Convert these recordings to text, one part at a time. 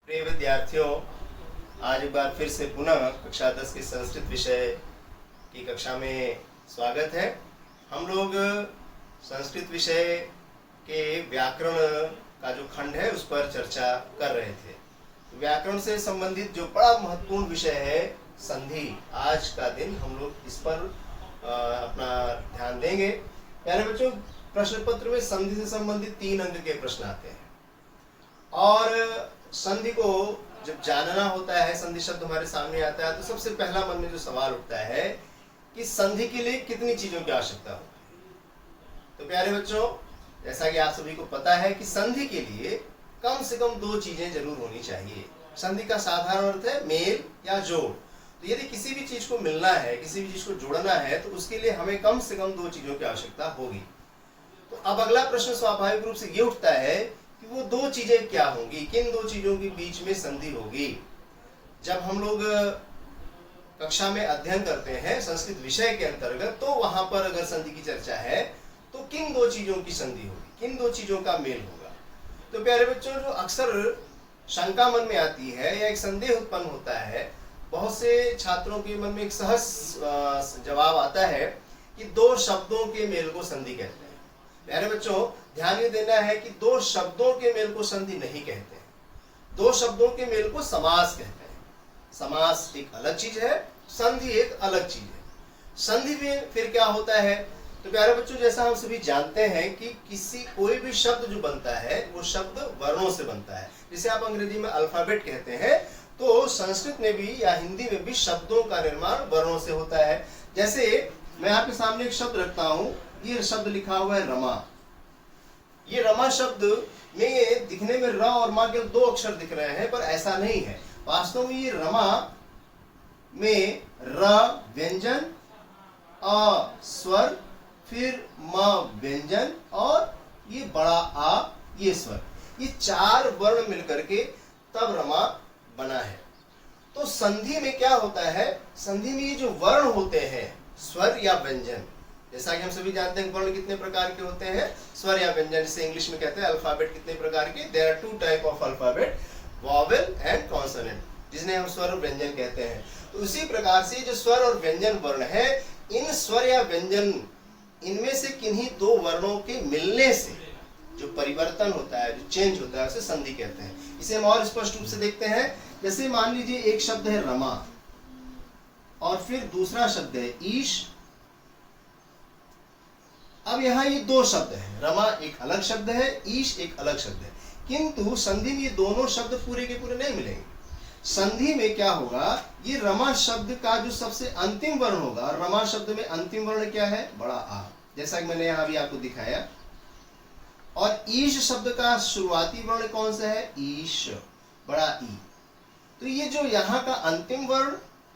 प्रिय विद्यार्थियों, आज एक बार फिर से पुनः कक्षा 10 के संस्कृत विषय की कक्षा में स्वागत है। हम लोग संस्कृत विषय के व्याकरण का जो खंड है उस पर चर्चा कर रहे थे। व्याकरण से संबंधित जो बड़ा महत्वपूर्ण विषय है संधि, आज का दिन हम लोग इस पर अपना ध्यान देंगे। प्यारे बच्चों, प्रश्न पत्र में संधि से संबंधित 3 अंक के प्रश्न आते हैं और संधि को जब जानना होता है, संधि शब्द हमारे सामने आता है तो सबसे पहला मन में जो सवाल उठता है कि संधि के लिए कितनी चीजों की आवश्यकता होती है। तो प्यारे बच्चों, जैसा कि आप सभी को पता है कि संधि के लिए कम से कम 2 चीजें जरूर होनी चाहिए। संधि का साधारण अर्थ है मेल या जोड़। तो यदि किसी भी चीज को मिलना है, किसी भी चीज को जोड़ना है तो उसके लिए हमें कम से कम 2 चीजों की आवश्यकता होगी। तो अब अगला प्रश्न स्वाभाविक रूप से ये उठता है कि वो 2 चीजें क्या होंगी, किन 2 चीजों के बीच में संधि होगी। जब हम लोग कक्षा में अध्ययन करते हैं संस्कृत विषय के अंतर्गत, तो वहां पर अगर संधि की चर्चा है तो किन 2 चीजों की संधि होगी, किन 2 चीजों का मेल होगा। तो प्यारे बच्चों, जो अक्सर शंका मन में आती है या एक संदेह उत्पन्न होता है, बहुत से छात्रों के मन में एक सहज जवाब आता है कि 2 शब्दों के मेल को संधि कहते हैं। प्यारे बच्चों, ध्यान ये देना है कि 2 शब्दों के मेल को संधि नहीं कहते हैं, 2 शब्दों के मेल को समास कहते हैं। समास एक अलग चीज है, संधि एक अलग चीज है। संधि में फिर क्या होता है, तो प्यारे बच्चों, जैसा हम सभी जानते हैं कि कोई भी शब्द जो बनता है वो शब्द वर्णों से बनता है। जिसे आप अंग्रेजी में अल्फाबेट कहते हैं, तो संस्कृत में भी या हिंदी में भी शब्दों का निर्माण वर्णों से होता है। जैसे मैं आपके सामने एक शब्द रखता हूं, ये शब्द लिखा हुआ है रमा। ये रमा शब्द में दिखने में र और मा के 2 अक्षर दिख रहे हैं, पर ऐसा नहीं है। वास्तव में ये रमा में र व्यंजन, अ स्वर, फिर म व्यंजन और ये बड़ा आ ये स्वर, ये 4 वर्ण मिलकर के तब रमा बना है। तो संधि में क्या होता है, संधि में ये जो वर्ण होते हैं, स्वर या व्यंजन, जैसा कि हम सभी जानते हैं वर्ण कितने प्रकार के होते हैं, स्वर या व्यंजन, जिसे इंग्लिश में कहते हैं अल्फाबेट कितने प्रकार के। There are 2 type of alphabet, vowel and consonant, जिन्हें हम स्वर और व्यंजन कहते हैं। तो उसी प्रकार से जो स्वर और व्यंजन वर्ण है, इन स्वर या व्यंजन, इनमें से किन्हीं 2 वर्णों के मिलने से जो परिवर्तन होता है, जो चेंज होता है, उसे संधि कहते हैं। इसे हम और स्पष्ट रूप से देखते हैं। जैसे मान लीजिए एक शब्द है रमा और फिर दूसरा शब्द है ईश। अब यहाँ ये 2 शब्द हैं, रमा एक अलग शब्द है, ईश एक अलग शब्द है, किंतु संधि में ये दोनों शब्द पूरे के पूरे नहीं मिलेंगे। संधि में क्या होगा, ये रमा शब्द का जो सबसे अंतिम वर्ण होगा, और रमा शब्द में अंतिम वर्ण क्या है, बड़ा आ, जैसा कि मैंने यहाँ भी आपको दिखाया। और ईश शब्द का शुरुआती वर्ण कौन सा है, ईश, बड़ा ई। तो ये जो यहाँ का अंतिम वर्ण,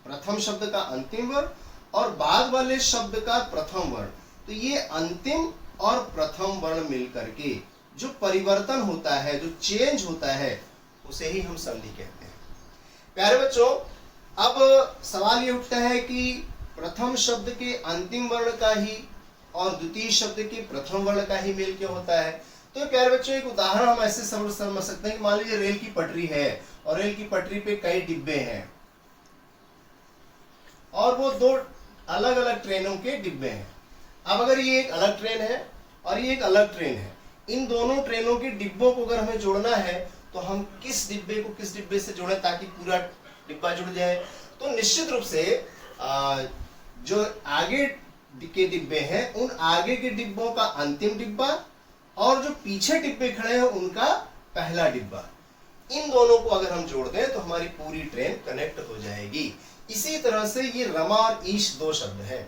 प्रथम शब्द का अंतिम वर्ण और बाद वाले शब्द का प्रथम वर्ण, तो ये अंतिम और प्रथम वर्ण मिलकर के जो परिवर्तन होता है, जो चेंज होता है, उसे ही हम संधि कहते हैं। प्यारे बच्चों, अब सवाल ये उठता है कि प्रथम शब्द के अंतिम वर्ण का ही और द्वितीय शब्द के प्रथम वर्ण का ही मेल क्यों होता है। तो प्यारे बच्चों, एक उदाहरण हम ऐसे समझ सकते हैं कि मान लीजिए रेल की पटरी है और रेल की पटरी पे कई डिब्बे हैं और वो 2 अलग अलग ट्रेनों के डिब्बे हैं। अब अगर ये एक अलग ट्रेन है और ये एक अलग ट्रेन है, इन दोनों ट्रेनों के डिब्बों को अगर हमें जोड़ना है तो हम किस डिब्बे को किस डिब्बे से जोड़ें ताकि पूरा डिब्बा जुड़ जाए। तो निश्चित रूप से जो आगे के डिब्बे हैं, उन आगे के डिब्बों का अंतिम डिब्बा और जो पीछे डिब्बे खड़े हैं उनका पहला डिब्बा, इन दोनों को अगर हम जोड़ दें तो हमारी पूरी ट्रेन कनेक्ट हो जाएगी। इसी तरह से ये रमा और ईश 2 शब्द हैं।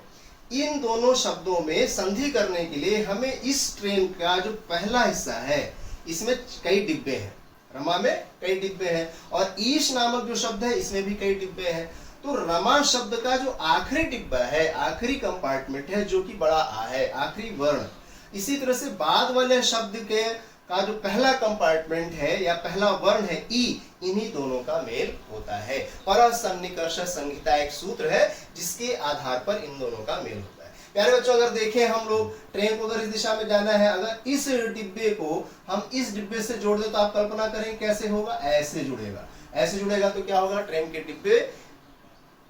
इन दोनों शब्दों में संधि करने के लिए हमें इस ट्रेन का जो पहला हिस्सा है, इसमें कई डिब्बे हैं, रमा में कई डिब्बे हैं, और ईश नामक जो शब्द है इसमें भी कई डिब्बे हैं। तो रमा शब्द का जो आखिरी डिब्बा है, आखिरी कंपार्टमेंट है, जो कि बड़ा आ है, आखिरी वर्ण, इसी तरह से बाद वाले शब्द के का जो पहला कंपार्टमेंट है या पहला वर्ण है ई, इन्हीं दोनों का मेल होता है। परसन्निकर्ष संहिता एक सूत्र है जिसके आधार पर इन दोनों का मेल होता है। प्यारे बच्चों, अगर देखें हम लोग ट्रेन को अगर इस दिशा में जाना है, अगर इस डिब्बे को हम इस डिब्बे से जोड़ दे तो आप कल्पना करें कैसे होगा, ऐसे जुड़ेगा। ऐसे जुड़ेगा तो क्या होगा, ट्रेन के डिब्बे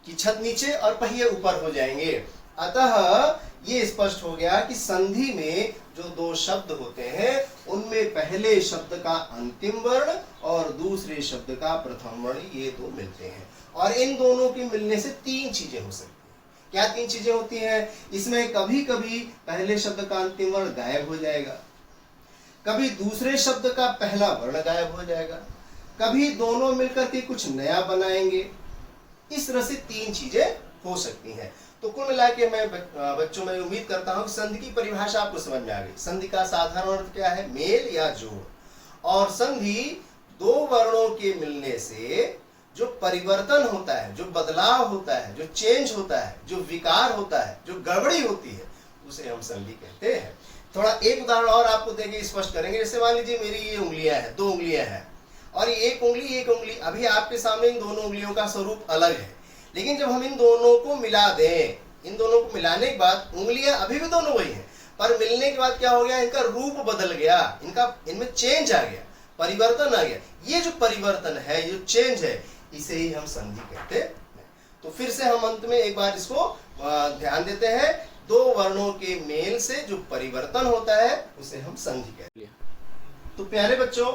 की छत नीचे और पहिए ऊपर हो जाएंगे। अतः ये स्पष्ट हो गया कि संधि में जो दो शब्द होते हैं उनमें पहले शब्द का अंतिम वर्ण और दूसरे शब्द का प्रथम वर्ण, ये दो मिलते हैं। और इन दोनों के मिलने से तीन चीजें हो सकती हैं। क्या तीन चीजें होती हैं? इसमें कभी कभी पहले शब्द का अंतिम वर्ण गायब हो जाएगा, कभी दूसरे शब्द का पहला वर्ण गायब हो जाएगा, कभी दोनों मिलकर के कुछ नया बनाएंगे। इस तरह से तीन चीजें हो सकती हैं। तो कुल मिला के मैं बच्चों में उम्मीद करता हूं कि संधि की परिभाषा आपको समझ में आ गई। संधि का साधारण अर्थ क्या है? मेल या जोड़। और संधि दो वर्णों के मिलने से जो परिवर्तन होता है, जो बदलाव होता है, जो चेंज होता है, जो विकार होता है, जो गड़बड़ी होती है, उसे हम संधि कहते हैं। थोड़ा एक उदाहरण और आपको देंगे, स्पष्ट करेंगे। जैसे मान लीजिए मेरी ये उंगलियां हैं, दो उंगलियां हैं और एक उंगली, अभी आपके सामने इन दोनों उंगलियों का स्वरूप अलग है, लेकिन जब हम इन दोनों को मिला दें, इन दोनों को मिलाने के बाद उंगलियां अभी भी दोनों वही हैं, पर मिलने के बाद क्या हो गया, इनका रूप बदल गया, इनमें चेंज आ गया, परिवर्तन आ गया। ये जो परिवर्तन है, जो चेंज है, इसे ही हम संधि कहते हैं। तो फिर से हम अंत में एक बार इसको ध्यान देते हैं। दो वर्णों के मेल से जो परिवर्तन होता है उसे हम संधि कहते हैं। तो प्यारे बच्चों,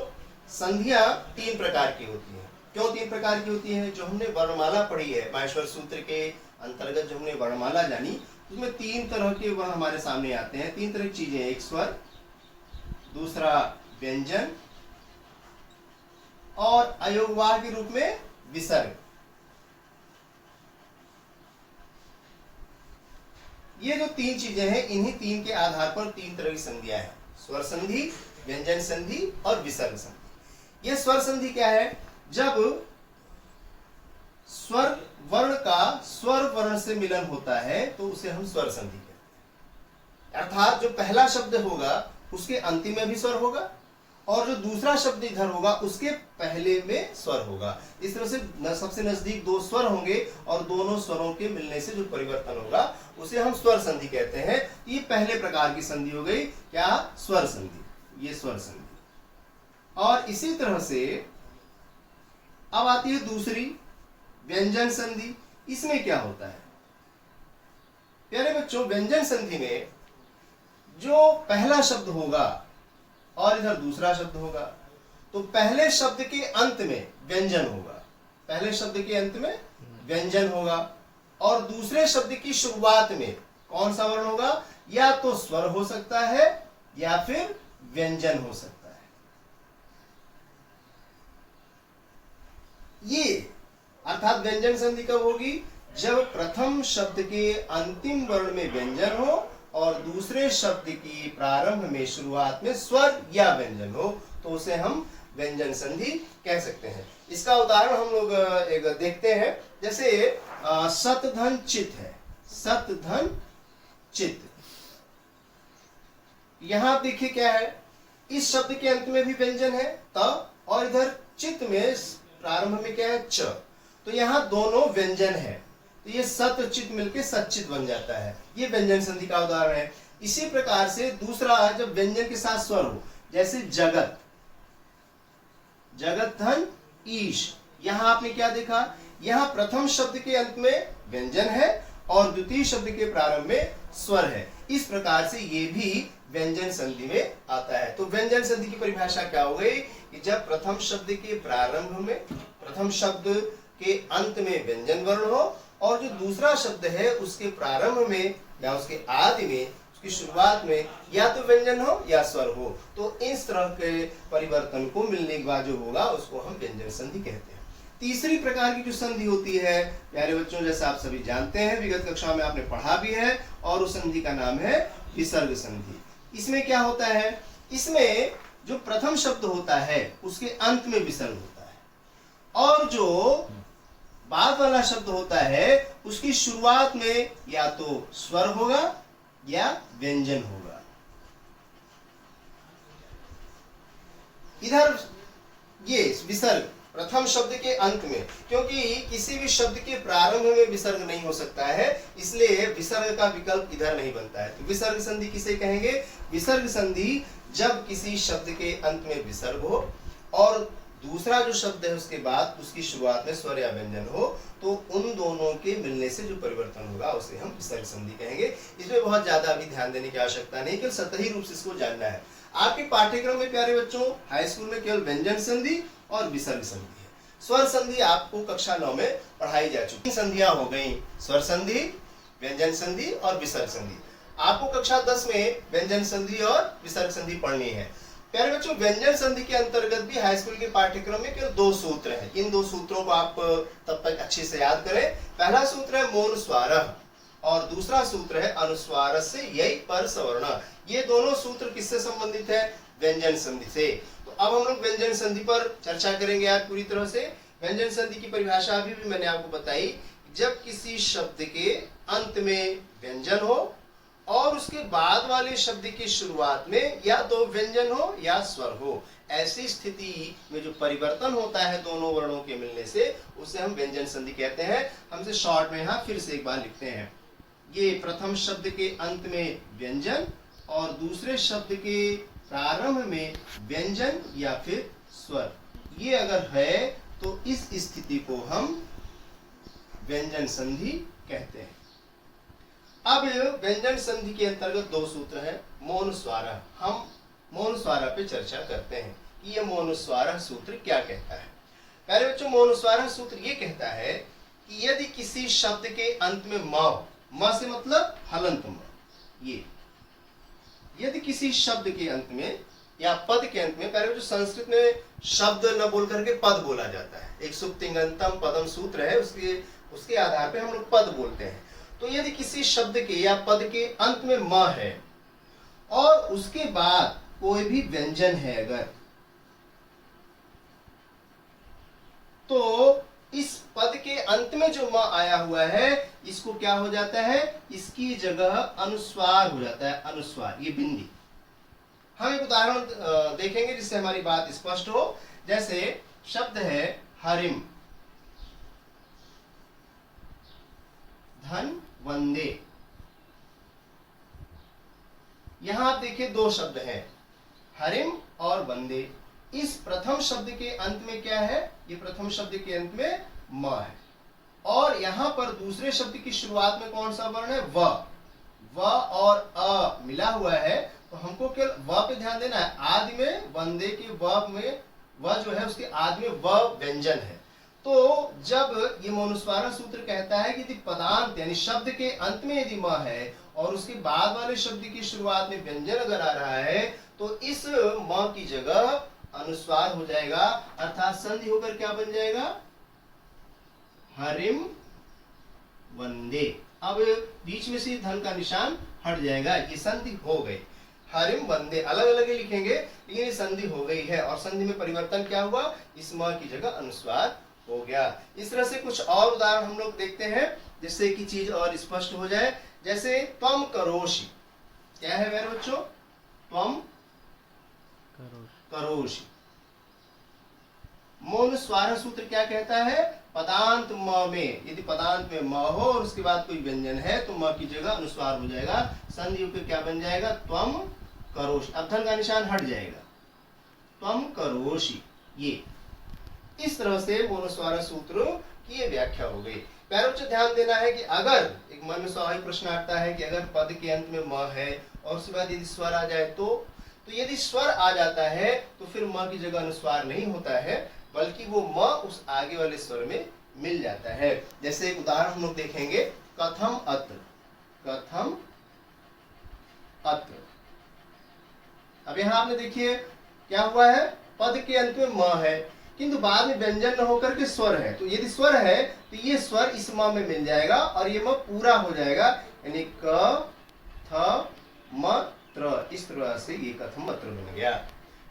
संधियां तीन प्रकार की होती हैं। क्यों तीन प्रकार की होती है? जो हमने वर्णमाला पढ़ी है, माहेश्वर सूत्र के अंतर्गत जो हमने वर्णमाला जानी, उसमें तीन तरह के वर्ण हमारे सामने आते हैं। तीन तरह की चीजें, एक स्वर, दूसरा व्यंजन और अयोगवाह के रूप में विसर्ग। ये जो तीन चीजें हैं, इन्हीं तीन के आधार पर तीन तरह की संधियां हैं: स्वर संधि, व्यंजन संधि और विसर्ग संधि। ये स्वर संधि क्या है? जब स्वर वर्ण का स्वर वर्ण से मिलन होता है तो उसे हम स्वर संधि कहते हैं। अर्थात जो पहला शब्द होगा उसके अंतिम में भी स्वर होगा और जो दूसरा शब्द इधर होगा उसके पहले में स्वर होगा। इस तरह से सबसे नजदीक दो स्वर होंगे और दोनों स्वरों के मिलने से जो परिवर्तन होगा उसे हम स्वर संधि कहते हैं। ये पहले प्रकार की संधि हो गई। क्या? स्वर संधि। ये स्वर संधि। और इसी तरह से अब आती है दूसरी, व्यंजन संधि। इसमें क्या होता है प्यारे बच्चों? व्यंजन संधि में जो पहला शब्द होगा और इधर दूसरा शब्द होगा, तो पहले शब्द के अंत में व्यंजन होगा, पहले शब्द के अंत में व्यंजन होगा और दूसरे शब्द की शुरुआत में कौन सा वर्ण होगा? या तो स्वर हो सकता है या फिर व्यंजन हो सकता है। ये अर्थात व्यंजन संधि कब होगी? जब प्रथम शब्द के अंतिम वर्ण में व्यंजन हो और दूसरे शब्द की प्रारंभ में, शुरुआत में स्वर या व्यंजन हो, तो उसे हम व्यंजन संधि कह सकते हैं। इसका उदाहरण हम लोग एक देखते हैं। जैसे सत धन चित है, सत धन चित। यहां देखिए क्या है, इस शब्द के अंत में भी व्यंजन है त, और इधर चित में प्रारंभ में क्या है? च। तो यहाँ दोनों व्यंजन है, तो ये सत चित मिलके सच्चित बन जाता है। ये व्यंजन संधि का उदाहरण है। इसी प्रकार से दूसरा, जब व्यंजन के साथ स्वर हो, जैसे जगत, जगत धन ईश। यहां आपने क्या देखा? यहां प्रथम शब्द के अंत में व्यंजन है और द्वितीय शब्द के प्रारंभ में स्वर है। इस प्रकार से ये भी व्यंजन संधि में आता है। तो व्यंजन संधि की परिभाषा क्या हो गई कि जब प्रथम शब्द के प्रारंभ में, प्रथम शब्द के अंत में व्यंजन वर्ण हो और जो दूसरा शब्द है उसके प्रारंभ में या उसके आदि में, उसकी शुरुआत में या तो व्यंजन हो या स्वर हो, तो इस तरह के परिवर्तन को मिलने के बाद जो होगा उसको हम व्यंजन संधि कहते हैं। तीसरी प्रकार की जो संधि होती है प्यारे बच्चों, जैसे आप सभी जानते हैं, विगत कक्षा में आपने पढ़ा भी है, और उस संधि का नाम है विसर्ग संधि। इसमें क्या होता है? इसमें जो प्रथम शब्द होता है उसके अंत में विसर्ग होता है और जो बाद वाला शब्द होता है उसकी शुरुआत में या तो स्वर होगा या व्यंजन होगा। इधर ये विसर्ग प्रथम शब्द के अंत में, क्योंकि किसी भी शब्द के प्रारंभ में विसर्ग नहीं हो सकता है, इसलिए विसर्ग का विकल्प इधर नहीं बनता है। तो विसर्ग संधि किसे कहेंगे? विसर्ग संधि जब किसी शब्द के अंत में विसर्ग हो और दूसरा जो शब्द है उसके बाद उसकी शुरुआत में स्वर या व्यंजन हो, तो उन दोनों के मिलने से जो परिवर्तन होगा उसे हम विसर्ग संधि कहेंगे। इसमें बहुत ज्यादा अभी ध्यान देने की आवश्यकता नहीं, केवल सतही रूप से इसको जानना है। आपके पाठ्यक्रम में प्यारे बच्चों हाई स्कूल में केवल व्यंजन संधि और विसर्ग संधि है। स्वर संधि आपको कक्षा 9 में पढ़ाई जा चुकी। संधियां हो गई, स्वर संधि, व्यंजन संधि और विसर्ग संधि। आपको कक्षा 10 में व्यंजन संधि और विसर्ग संधि पढ़नी है। प्यारे बच्चों, व्यंजन संधि के अंतर्गत भी हाई स्कूल के पाठ्यक्रम में केवल 2 सूत्र हैं। इन 2 सूत्रों को आप तब तक अच्छे से याद करें। पहला सूत्र है मौन स्वारः और दूसरा सूत्र है अनुस्वारस्य यै पर सवर्ण। ये दोनों सूत्र किससे संबंधित है? व्यंजन संधि से। तो अब हम लोग व्यंजन संधि पर चर्चा करेंगे आज पूरी तरह से। व्यंजन संधि की परिभाषा अभी भी मैंने आपको बताई। जब किसी शब्द के अंत में व्यंजन हो और उसके बाद वाले शब्द की शुरुआत में या तो व्यंजन हो या स्वर हो, ऐसी स्थिति में जो परिवर्तन होता है दोनों वर्णों के मिलने से, उसे हम व्यंजन संधि कहते हैं। हम इसे शॉर्ट में यहाँ फिर से एक बार लिखते हैं। ये प्रथम शब्द के अंत में व्यंजन और दूसरे शब्द के प्रारंभ में व्यंजन या फिर स्वर, ये अगर है तो इस स्थिति को हम व्यंजन संधि कहते हैं। अब व्यंजन संधि के अंतर्गत 2 सूत्र हैं। मौन स्वारः, हम मौन स्वारः पे चर्चा करते हैं कि ये मौन स्वारः सूत्र क्या कहता है। प्यारे बच्चों, मौन स्वारः सूत्र ये कहता है कि यदि किसी शब्द के अंत में म हो, म से मतलब हलंत म, ये यदि किसी शब्द के अंत में या पद के अंत में, प्यारे बच्चों संस्कृत में शब्द न बोल करके पद बोला जाता है। एक सुप्तिंगंतम पदम सूत्र है, उसके आधार पे हम लोग पद बोलते हैं। तो यदि किसी शब्द के या पद के अंत में म है और उसके बाद कोई भी व्यंजन है अगर, तो इस पद के अंत में जो म आया हुआ है इसको क्या हो जाता है? इसकी जगह अनुस्वार हो जाता है। अनुस्वार, ये बिंदी। हम एक उदाहरण देखेंगे जिससे हमारी बात स्पष्ट हो। जैसे शब्द है हरिम धन वंदे। यहां आप देखिए 2 शब्द हैं, हरिम और वंदे। इस प्रथम शब्द के अंत में क्या है? ये प्रथम शब्द के अंत में म है और यहां पर दूसरे शब्द की शुरुआत में कौन सा वर्ण है? व। व और अ मिला हुआ है, तो हमको केवल व पे ध्यान देना है। आदि में वंदे के व में व जो है उसके आदि में व व्यंजन है। तो जब ये मौनुस्वारः सूत्र कहता है कि यदि पदांत यानी शब्द के अंत में यदि म है और उसके बाद वाले शब्द की शुरुआत में व्यंजन अगर आ रहा है, तो इस म की जगह अनुस्वार हो जाएगा, अर्थात संधि होकर क्या बन जाएगा? हरिम वंदे। अब बीच में से धन का निशान हट जाएगा, ये संधि हो गई। हरिम वंदे अलग अलग ही लिखेंगे, लेकिन ये संधि हो गई है और संधि में परिवर्तन क्या हुआ? इस म की जगह अनुस्वार हो गया। इस तरह से कुछ और उदाहरण हम लोग देखते हैं जिससे कि चीज और स्पष्ट हो जाए। जैसे त्वम करोषि, क्या है मेरे बच्चों? त्वम करोषि। मौनुस्वारः सूत्र क्या कहता है? पदांत म में, यदि पदांत में म हो और उसके बाद कोई व्यंजन है तो म की जगह अनुस्वार हो जाएगा। संधि होकर क्या बन जाएगा? त्वम करोषि। अब धन का निशान हट जाएगा, त्वम करोषि। ये इस तरह से मौनुस्वारः सूत्र की ये व्याख्या हो गई। प्यारे बच्चों, ध्यान देना है कि अगर एक मन में स्वाभाविक प्रश्न आता है कि अगर पद के अंत में म है और उसके बाद यदि स्वर आ जाए तो यदि स्वर आ जाता है तो फिर म की जगह अनुस्वार नहीं होता है, बल्कि वो म उस आगे वाले स्वर में मिल जाता है। जैसे एक उदाहरण हम लोग देखेंगे, कथम अत्र। कथम अत्र। अब यहाँ आपने देखिए क्या हुआ है? पद के अंत में म है किंतु बाद में व्यंजन न होकर के स्वर है, तो यदि स्वर है तो ये स्वर इस म में मिल जाएगा और ये म पूरा हो जाएगा, यानी क थ म त्र। इस तरह से ये कथम अत्र बन गया।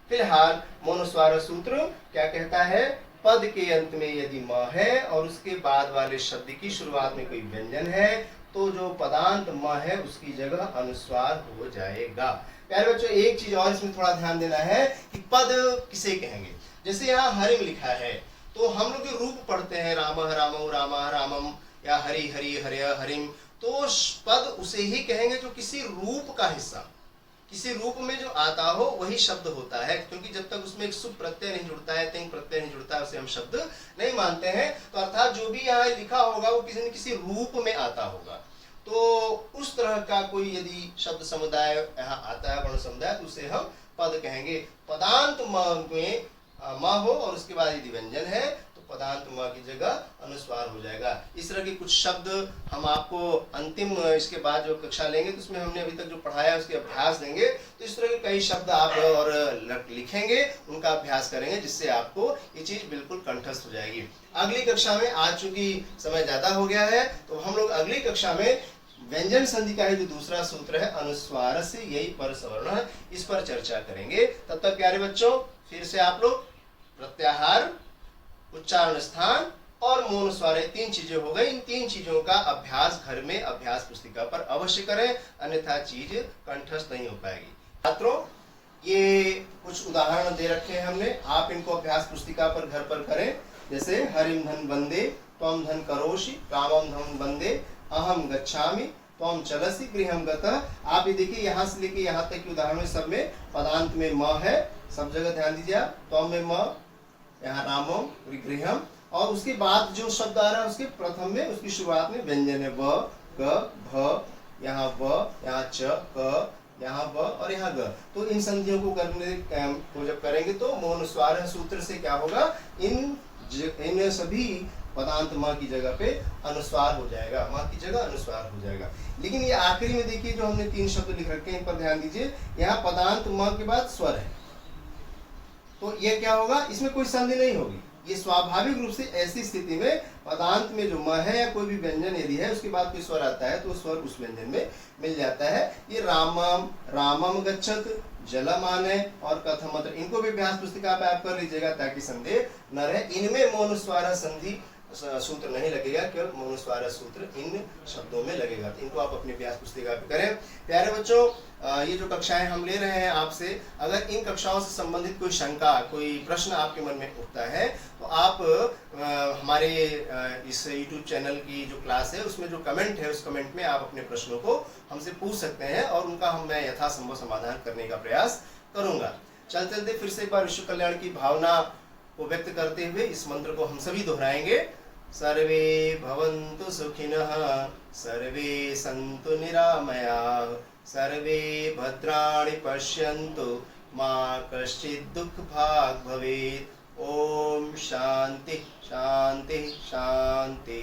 फिलहाल मौनुस्वारः सूत्र क्या कहता है? पद के अंत में यदि म है और उसके बाद वाले शब्द की शुरुआत में कोई व्यंजन है तो जो पदांत म है उसकी जगह अनुस्वार हो जाएगा। प्यारे बच्चों, एक चीज और इसमें थोड़ा ध्यान देना है कि पद किसे कहेंगे। जैसे यहाँ हरिम लिखा है, तो हम लोग जो रूप पढ़ते हैं राम रामो रामा रामम या हरि हरि हरय हरिम, तो पद उसे ही कहेंगे जो किसी रूप का हिस्सा, किसी रूप में जो आता हो वही शब्द होता है, क्योंकि जब तक उसमें एक सुप प्रत्यय नहीं जुड़ता है, तिंग प्रत्यय नहीं जुड़ता है, उसे हम शब्द नहीं मानते हैं। तो अर्थात जो भी यहाँ लिखा होगा वो किसी न किसी रूप में आता होगा। तो उस तरह का कोई यदि शब्द समुदाय यहाँ आता है, वर्ण समुदाय, तो उसे हम पद कहेंगे। पदांत म में म हो और उसके बाद यदि व्यंजन है तो पदांत म की जगह अनुस्वार हो जाएगा। इस तरह के कुछ शब्द हम आपको अंतिम इसके बाद जो कक्षा लेंगे तो उसमें हमने अभी तक जो पढ़ाया उसके अभ्यास देंगे। तो इस तरह के कई शब्द आप और लिखेंगे, उनका अभ्यास करेंगे, जिससे आपको ये चीज बिल्कुल कंठस्थ हो जाएगी। अगली कक्षा में, आज चूंकि समय ज्यादा हो गया है, तो हम लोग अगली कक्षा में व्यंजन संधि का ही जो दूसरा सूत्र है अनुस्वार से यही पर सवर्ण है, इस पर चर्चा करेंगे। तब तक प्यारे बच्चों, फिर से आप लोग प्रत्याहार, उच्चारण स्थान और मौन स्वर, तीन चीजें हो गई। इन तीन चीजों का अभ्यास घर में अभ्यास पुस्तिका पर अवश्य करें, अन्यथा चीज कंठस्थ नहीं हो पाएगी। छात्रों, ये कुछ उदाहरण दे रखे हैं हमने, आप इनको अभ्यास पुस्तिका पर घर पर करें। जैसे हरिम धन वंदे, त्वम धन करोषि, रामम धन वंदे, अहम गच्छामि, त्वम चलसि गृहम गतः। आप ये देखिए, यहाँ से लेके यहाँ तक के उदाहरण सब में पदांत में म है, सब जगह ध्यान दीजिए आप। त्वम में म, यहाँ रामम, गृहम, और उसके बाद जो शब्द आ रहा है उसके प्रथम में, उसकी शुरुआत में व्यंजन है, व, क, भ, यहाँ व, यहाँ च, क, यहाँ व और यहाँ ग। तो इन संधियों को करने को जब करेंगे तो मौन स्वर सूत्र से क्या होगा, इन सभी पदांत म की जगह पे अनुस्वार हो जाएगा, म की जगह अनुस्वार हो जाएगा। लेकिन ये आखिरी में देखिए जो हमने तीन शब्द लिख रखे हैं, इन पर ध्यान दीजिए। यहाँ पदांत म के बाद स्वर है, तो ये क्या होगा, इसमें कोई संधि नहीं होगी। ये स्वाभाविक रूप से ऐसी स्थिति में पदांत में जो म है या कोई भी व्यंजन यदि है उसके बाद कोई स्वर आता है तो स्वर उस व्यंजन में मिल जाता है। ये रामम, रामम गच्छत, जलमानय और कथमत, इनको भी अभ्यास पुस्तिका पे आप कर लीजिएगा ताकि संदेह न रहे। इनमें मौन स्वर संधि सूत्र नहीं लगेगा, केवल मौन स्वर सूत्र इन शब्दों में लगेगा। तो इनको आप अपनी अभ्यास पुस्तिका पे करें। प्यारे बच्चों, ये जो कक्षाएं हम ले रहे हैं आपसे, अगर इन कक्षाओं से संबंधित कोई शंका, कोई प्रश्न आपके मन में उठता है तो आप हमारे इस YouTube चैनल की जो क्लास है उसमें जो कमेंट है, उस कमेंट में आप अपने प्रश्नों को हमसे पूछ सकते हैं और उनका मैं यथासंभव समाधान करने का प्रयास करूंगा। चलते चलते फिर से एक बार विश्व कल्याण की भावना को व्यक्त करते हुए इस मंत्र को हम सभी दोहराएंगे। सर्वे भवन्तु सुखिनः, सर्वे सन्तु निरामयाः, सर्वे भद्राणि पश्यन्तु, मा कश्चित् दुःखभाग् भवेत्। ओम शांति शांति शांति।